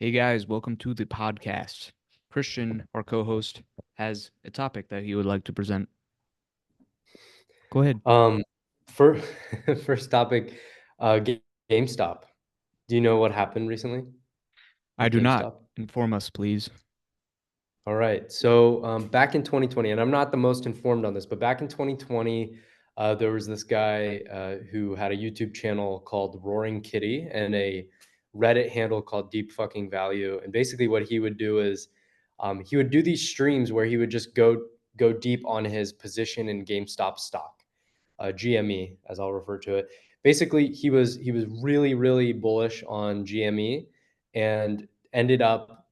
Hey guys, welcome to the podcast. Christian, our co-host, has a topic that he would like to present. Go ahead. Um, for first topic, GameStop. Do you know what happened recently I with do not. GameStop? Inform us, please. All right. So back in 2020, and I'm not the most informed on this, but back in 2020, there was this guy who had a YouTube channel called Roaring Kitty and a Reddit handle called Deep Fucking Value. And basically, what he would do is he would do these streams where he would just go deep on his position in GameStop stock, GME, as I'll refer to it. Basically, he was really bullish on GME and ended up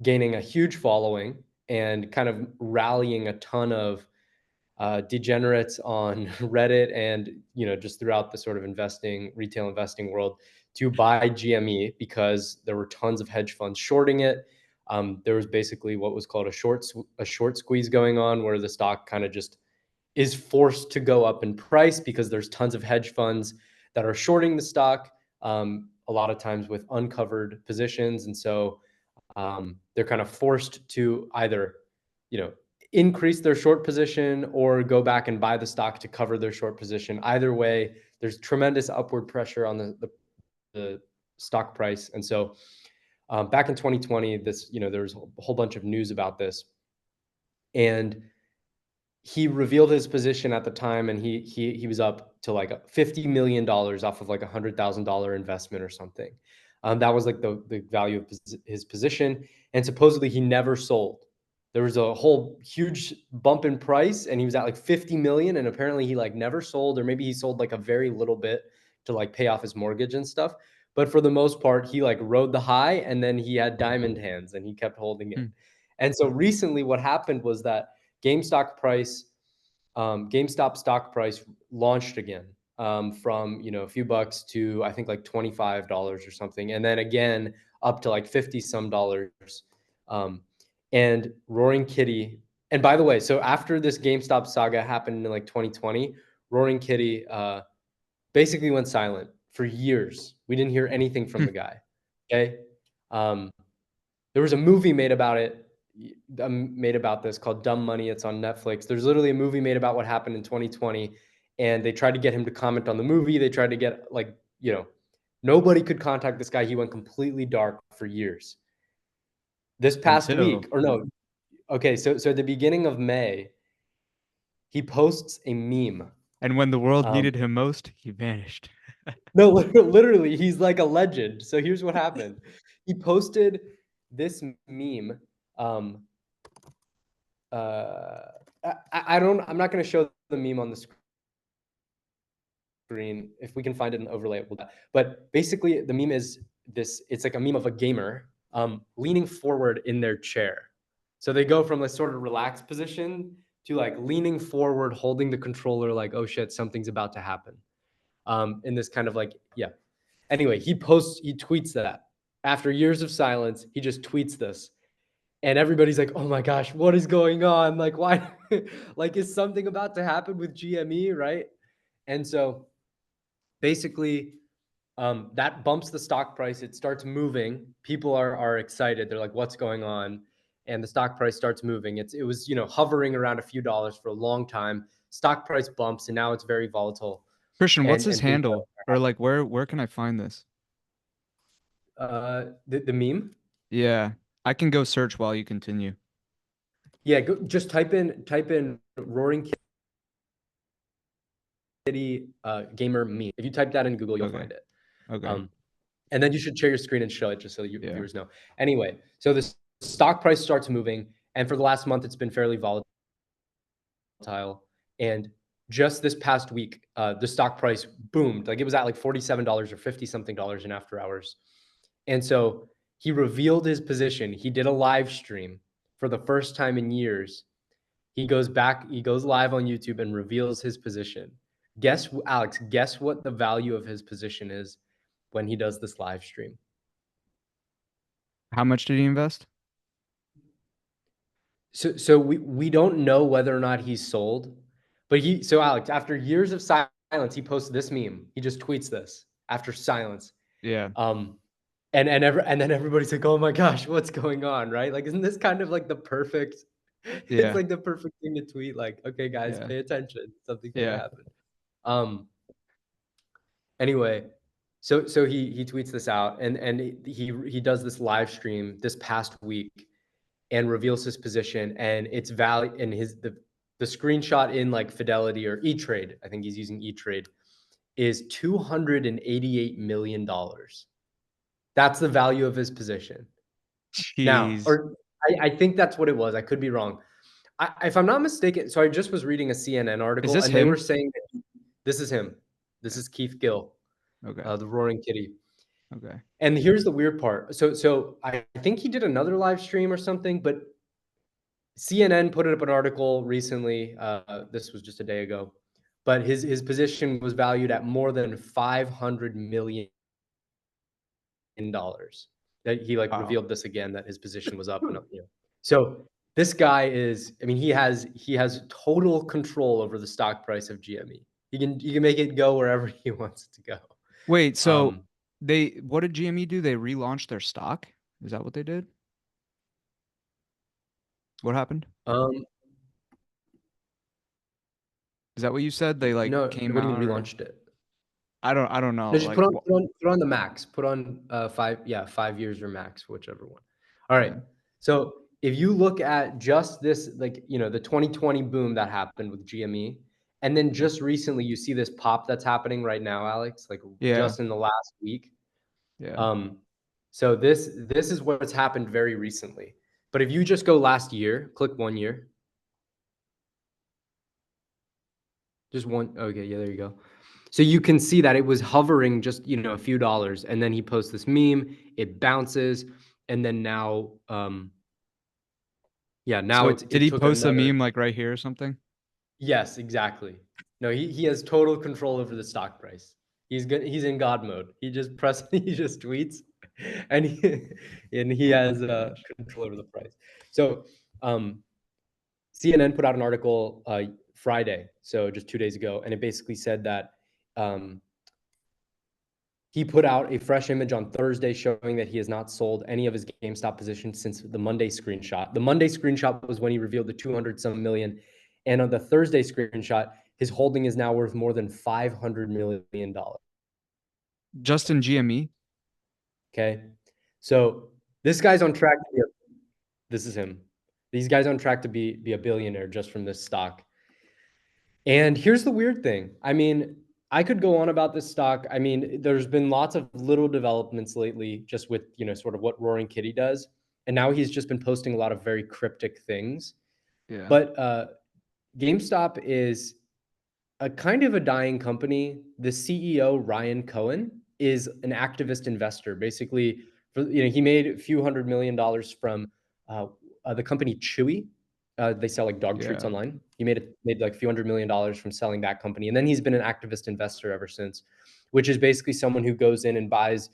gaining a huge following and kind of rallying a ton of degenerates on Reddit and just throughout the sort of retail investing world to buy GME because there were tons of hedge funds shorting it. There was basically what was called a short squeeze going on, where the stock kind of just is forced to go up in price because there's tons of hedge funds that are shorting the stock, a lot of times with uncovered positions. And so they're kind of forced to either, increase their short position or go back and buy the stock to cover their short position. Either way, there's tremendous upward pressure on the stock price. And so back in 2020, there was a whole bunch of news about this. And he revealed his position at the time, and he was up to like $50 million off of like $100,000 investment or something. That was like the value of his position, and supposedly he never sold. There was a whole huge bump in price, and he was at like 50 million, and apparently he like never sold, or maybe he sold like a very little bit to like pay off his mortgage and stuff. But for the most part, he like rode the high, and then he had diamond hands, and he kept holding it. Hmm. And so recently, what happened was that GameStop price, GameStop stock price launched again, from a few bucks to I think like $25 or something, and then again up to like 50 some dollars. Um, and Roaring Kitty, and by the way, so after this GameStop saga happened in like 2020, Roaring Kitty basically went silent for years. We didn't hear anything from Hmm. the guy. Okay. Um, there was a movie made about it, made about this called Dumb Money. It's on Netflix. There's literally a movie made about what happened in 2020, and they tried to get him to comment on the movie. They tried to get nobody could contact this guy. He went completely dark for years. This past Until week, or no, okay, so at the beginning of May, he posts a meme. and when the world Um, needed him most, he vanished. no, literally, he's like a legend. So here's what happened. He posted this meme. Uh, I'm not going to show the meme on the screen. If we can find it and overlay it, we'll do that. But basically, the meme is this. It's like a meme of a gamer leaning forward in their chair. So they go from a sort of relaxed position to like leaning forward, holding the controller, like, oh shit, something's about to happen. In this kind of like, yeah. Anyway, he tweets that after years of silence. He just tweets this, and everybody's like, oh my gosh, what is going on? Like, why? Like, is something about to happen with GME, right? And so basically, that bumps the stock price. It starts moving. People are excited. They're like, what's going on? And the stock price starts moving. It was hovering around a few dollars for a long time. Stock price bumps, and now it's very volatile. Christian, what's his And things handle? Or like where can I find this? the meme. Yeah, I can go search while you continue. Yeah, just type in Roaring Kitty gamer meme. If you type that in Google, you'll Okay. find it. Okay. Um, and then you should share your screen and show it just so you Yeah. viewers know. Anyway, so the stock price starts moving, and for the last month, it's been fairly volatile. And just this past week, the stock price boomed. Like, it was at like $47 or 50 something dollars in after hours. And so he revealed his position. He did a live stream for the first time in years. He goes live on YouTube and reveals his position. Alex, guess what the value of his position is when he does this live stream? How much did he invest? So we don't know whether or not he's sold, but Alex, after years of silence, he posts this meme. He just tweets this after silence. Yeah. Um, and then everybody's like, "Oh my gosh, what's going on?" Right? Like, isn't this kind of like the perfect it's Yeah. like the perfect thing to tweet, like, "Okay, guys, Yeah. pay attention. Something's gonna Yeah. happen." Um, anyway, so he tweets this out, and he does this live stream this past week and reveals his position, and it's value and the screenshot in like Fidelity or E-Trade, I think he's using E-Trade, is $288 million. That's the value of his position. Now, Jeez. or I think that's what it was. I could be wrong. If I'm not mistaken, so I just was reading a CNN Is article, this and they were him? saying that this is him. This Okay. is Keith Gill, Okay. the Roaring Kitty. Okay. And here's the weird part. So I think he did another live stream or something, but CNN put up an article recently. This was just a day ago, but his position was valued at more than $500 million. That he like Wow. revealed this again, that his position was up and up. So this guy is, I mean, he has total control over the stock price of GME. He can make it go wherever he wants it to go. Wait, so Um, what did GME do? They relaunched their stock? Is that what they did? What happened? um, Is that what you said? They like no, came what do you out mean or relaunched it? I don't No, know. just Like what? put on the max. Put on 5 years or max, whichever one. All right. Okay. So if you look at just this, like the 2020 boom that happened with GME, and then Yeah. just recently you see this pop that's happening right now, Alex, like Yeah. just in the last week. Yeah. Um, so this is what's happened very recently. But if you just go last year, click 1 year, just one. Okay, yeah, there you go. So you can see that it was hovering just, a few dollars, and then he posts this meme, it bounces, and then now, yeah, now So did it he took post a another. meme like right here or something? Yes, exactly. No, he has total control over the stock price. He's in God mode. He just he just tweets, and he Oh my has gosh. control over the price. So CNN put out an article Friday, so just 2 days ago, and it basically said that um, he put out a fresh image on Thursday showing that he has not sold any of his GameStop positions since the Monday screenshot. The Monday screenshot was when he revealed the 200 some million. And on the Thursday screenshot, his holding is now worth more than $500 million. Just in GME? Okay. So this guy's on track to be this is him. These guys on track to be a billionaire just from this stock. And here's the weird thing. I mean, I could go on about this stock. I mean, there's been lots of little developments lately just with, sort of what Roaring Kitty does. And now he's just been posting a lot of very cryptic things. Yeah. But GameStop is a kind of a dying company. The CEO, Ryan Cohen, is an activist investor. Basically, he made a few $100 million from uh, the company Chewy. They sell like dog treats Yeah. online. He made like a few $100 million from selling that company, and then he's been an activist investor ever since, which is basically someone who goes in and buys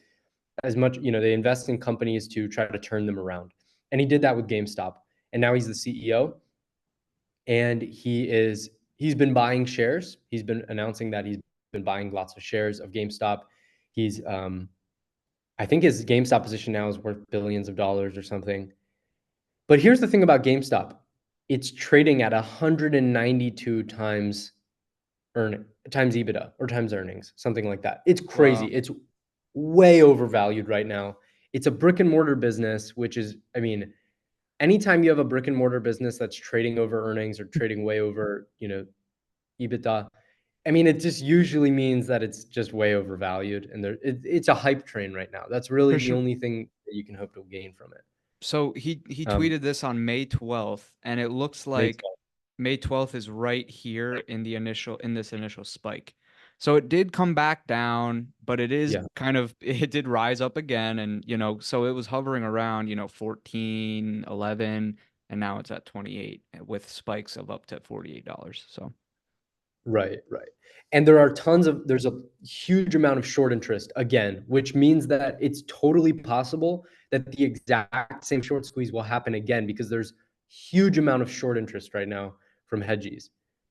as much. They invest in companies to try to turn them around, and he did that with GameStop, and now he's the CEO, and he's been buying shares. He's been announcing that he's been buying lots of shares of GameStop. He's I think his GameStop position now is worth billions of dollars or something. But here's the thing about GameStop. It's trading at 192 times EBITDA or times earnings, something like that. It's crazy. Wow. It's way overvalued right now. It's a brick and mortar business, which is, I mean, anytime you have a brick and mortar business that's trading over earnings or trading way over, EBITDA, I mean, it just usually means that it's just way overvalued, and it's a hype train right now. That's really the Christian, only thing that you can hope to gain from it. so he Um, tweeted this on May 12th, and it looks makes like May 12th is right here in this initial spike. So it did come back down, but it is yeah, kind of it did rise up again, and so it was hovering around, 14, 11, and now it's at 28 with spikes of up to $48. So right. And there's a huge amount of short interest again, which means that it's totally possible that the exact same short squeeze will happen again because there's huge amount of short interest right now from hedge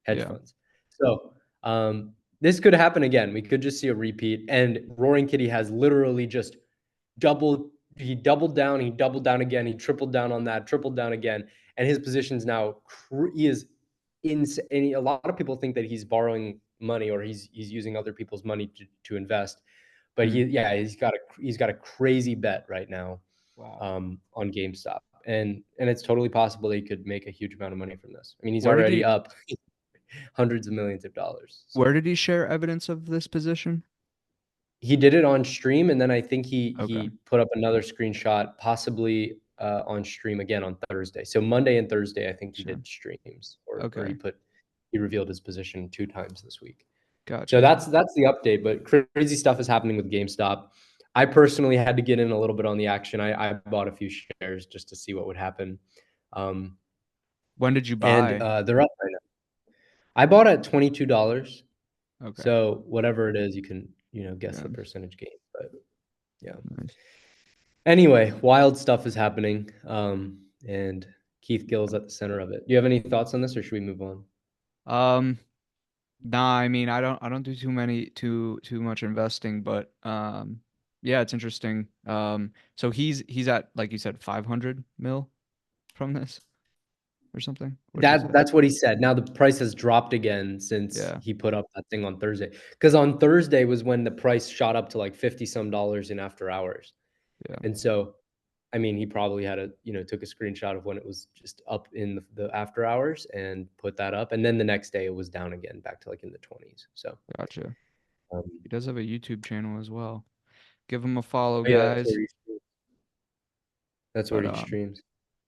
yeah. funds. So this could happen again. We could just see a repeat. And Roaring Kitty has literally just he doubled down, he doubled down again, he tripled down on that, tripled down again, and his position's now he is insane. A lot of people think that he's borrowing money or he's using other people's money to invest, but Hmm. he's got a crazy bet right now Wow. on GameStop, and it's totally possible he could make a huge amount of money from this. I mean, he's Where did already he up hundreds of millions of dollars. where So did he share evidence of this position? he did it on stream, and then I think Okay. he put up another screenshot, possibly on stream again on Thursday. So Monday and Thursday, I think he Sure. did streams, or Okay. he revealed his position 2 times this week. So Gotcha. that's the update. But crazy stuff is happening with GameStop. I personally had to get in a little bit on the action. I bought a few shares just to see what would happen, um, When did you and buy? they're up right now. I bought at $22. Okay. So whatever it is, you can guess Yeah. the percentage gain. But yeah. Nice. Anyway, wild stuff is happening, and Keith Gill's at the center of it. Do you have any thoughts on this, or should we move on? Um, nah, I mean, I don't do too much investing, but yeah, it's interesting. So he's at, like you said, 500 mil from this or something. What'd you say? That's what he said. Now the price has dropped again since Yeah. he put up that thing on Thursday. Because on Thursday was when the price shot up to like 50 some dollars in after hours. Yeah. And so, I mean, he probably had took a screenshot of when it was just up in the after hours and put that up. And then the next day it was down again, back to like in the 20s. So, Gotcha. um, He does have a YouTube channel as well. Give him a follow, oh yeah, that's guys. where But he streams.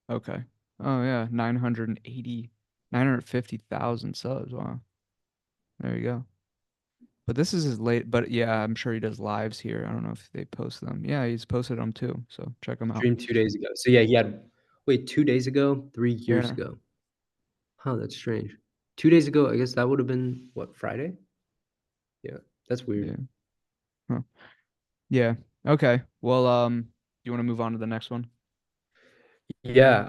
okay. Oh yeah, 950,000 subs. Wow. There you go. But this is his late, but yeah, I'm sure he does lives here. I don't know if they post them. Yeah, he's posted them too. So check them out. Streamed 2 days ago. So, yeah, he had wait, 2 days ago? 3 years Yeah. ago. Huh, that's strange. 2 days ago, I guess that would have been, what, Friday? Yeah, that's Yeah. weird. Huh. Yeah. Okay. Well, you want to move on to the next one? Yeah,